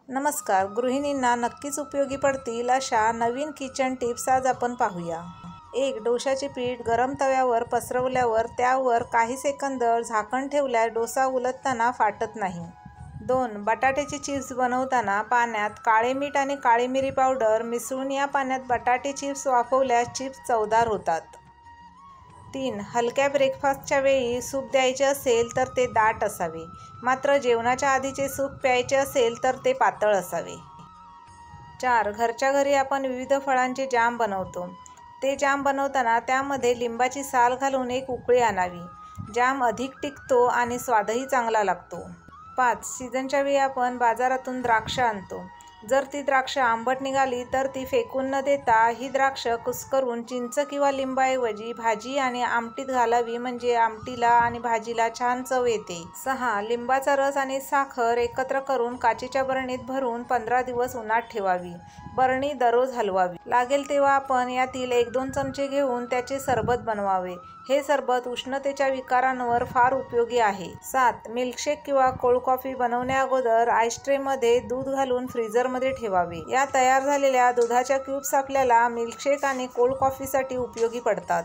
नमस्कार. गृहिणींना नक्कीच उपयोगी पडतील अशा नवीन किचन टिप्स आज आपण पाहूया. 1. डोशाचे पीठ गरम तव्यावर पसरवल्यावर त्यावर काही सेकंद झाकण ठेवल्यास डोसा उलटताना फाटत नाही. 2. बटाट्याचे चिप्स बनवताना पाण्यात काळे मीठ आणि काळी मिरी पावडर मिसळून या पाण्यात बटाटे चिप्स वाफवल्यास चिप्स चवदार होतात. 3. हलक्या ब्रेकफास्टच्या वेळी सूप द्यायचे असेल तर ते दाट असावे, मात्र जेवणाच्या आधीचे सूप प्यायचे असेल तर ते पातळ असावे. 4. घरच्या घरी आपण विविध फळांचे जाम बनवतो. ते जाम बनवताना त्यामध्ये लिंबाची साल घालून एक उकळी आणावी. जाम अधिक टिकतो आणि स्वादही चांगला लागतो. 5. सीझनच्या वेळी आपण बाजारातून द्राक्ष आणतो. जर ती द्राक्ष आंबट निघाली तर ती फेकून न देता ही द्राक्ष कुस्करून चिंच किंवा लिंबाऐवजी भाजी आणि आमटीत घालावी, म्हणजे आमटीला आणि भाजीला छान चव येते. 6. लिंबाचा रस आणि साखर एकत्र करून काचेच्या बरणीत भरून 15 दिवस उन्हात ठेवावी. बरणी दररोज हलवावी. लागेल तेव्हा आपण यातील 1-2 चमचे घेऊन त्याचे सरबत बनवावे. हे सरबत उष्णतेच्या विकारांवर फार उपयोगी आहे. 7. मिल्कशेक किंवा कोल्ड कॉफी बनवण्याअगोदर आईस ट्रेमध्ये दूध घालून फ्रीजरमध्ये ठेवावे. या तयार झालेल्या दुधाच्या क्यूब्स आपल्याला मिल्कशेक आणि कोल्ड कॉफीसाठी उपयोगी पडतात.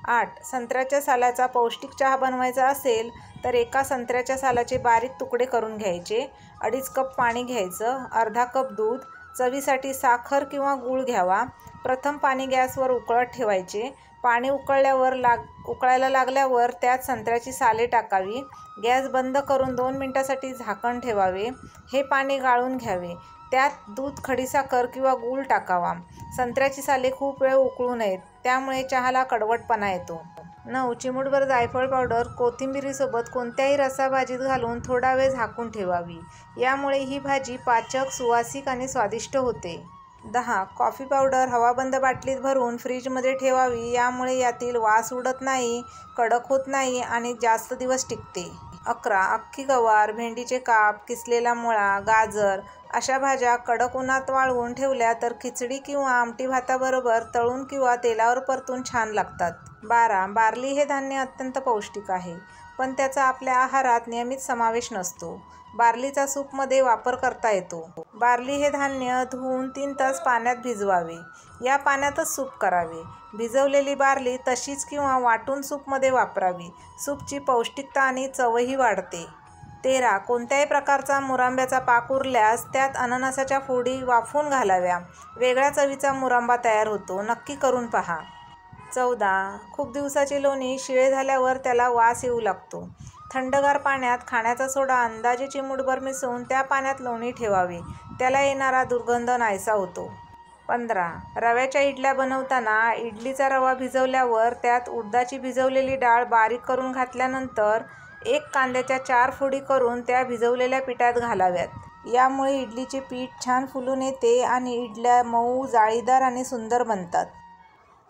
8. संत्र्याच्या सालाचा पौष्टिक चहा बनवायचा असेल तर एका संत्र्याच्या सालाचे बारीक तुकडे करून घ्यायचे. 2.5 कप पाणी घ्यायचं. अर्धा कप दूध. चवीसाठी साखर किंवा गूळ घ्यावा. प्रथम पाणी गॅसवर उकळत ठेवायचे. पाणी उकळायला लागल्यावर त्यात संत्र्याची साले टाकावी. गॅस बंद करून 2 मिनिटांसाठी झाकण ठेवावे. हे पाणी गाळून घ्यावे. त्यात दूध, खडीसाखर किंवा गूळ टाकावा. संत्र्याची साले खूप वेळ उकळू नयेत, त्यामुळे चहाला कडवटपणा येतो. 9. चिमूटभर जायफळ पावडर कोथिंबिरीसोबत कोणत्याही रसाभाजीत घालून थोडा वेळ झाकून ठेवावी. यामुळे ही भाजी पाचक, सुवासिक आणि स्वादिष्ट होते. 10. कॉफी पावडर हवाबंद बाटलीत भरून फ्रीजमध्ये ठेवावी. यामुळे यातील वास उडत नाही, कडक होत नाही आणि जास्त दिवस टिकते. 11. अख्खी गवार, भेंडीचे काप, किसलेला मुळा, गाजर अशा भाज्या कडक उन्हात वाळवून ठेवल्या तर खिचडी किंवा आमटी भाताबरोबर तळून किंवा तेलावर परतून छान लागतात. 12. बार्ली हे धान्य अत्यंत पौष्टिक आहे, पण त्याचा आपल्या आहारात नियमित समावेश नसतो. बार्लीचा सूपमध्ये वापर करता येतो. बार्ली हे धान्य धुवून 3 तास पाण्यात भिजवावे. या पाण्यातच सूप करावे. भिजवलेली बार्ली तशीच किंवा वाटून सूपमध्ये वापरावी. सूपची पौष्टिकता आणि चवही वाढते. 13. कोणत्याही प्रकारचा मुरांब्याचा पाक उरल्यास त्यात अननसाच्या फोडी वाफवून घालाव्या. वेगळ्या चवीचा मुरांबा तयार होतो. नक्की करून पहा. 14. खूप दिवसाचे लोणी शिळे झाल्यावर त्याला वास येऊ लागतो. थंडगार पाण्यात खाण्याचा सोडा अंदाजे चिमूटभर मिसळून त्या पाण्यात लोणी ठेवावे. त्याला येणारा दुर्गंध नाहीसा होतो. 15. रव्याच्या इडल्या बनवताना इडलीचा रवा भिजवल्यावर त्यात उडदाची भिजवलेली डाळ बारीक करून घातल्यानंतर 1 कांद्याच्या 4 फोडी करून त्या भिजवलेल्या पिठात घालाव्यात. यामुळे इडलीचे पीठ छान फुलून येते आणि इडल्या मऊ, जाळीदार आणि सुंदर बनतात.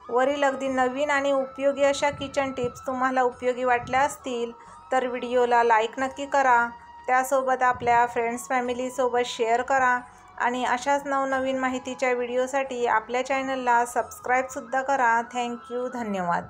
वरील अगदी नवीन आणि उपयोगी अशा किचन टिप्स तुम्हाला उपयोगी वाटल्या असतील तर व्हिडिओला लाईक नक्की करा. त्यासोबत आपल्या फ्रेंड्स फॅमिलीसोबत शेअर करा आणि अशाच नवनवीन माहितीच्या व्हिडिओसाठी आपल्या चॅनलला सबस्क्राईबसुद्धा करा. थँक्यू. धन्यवाद.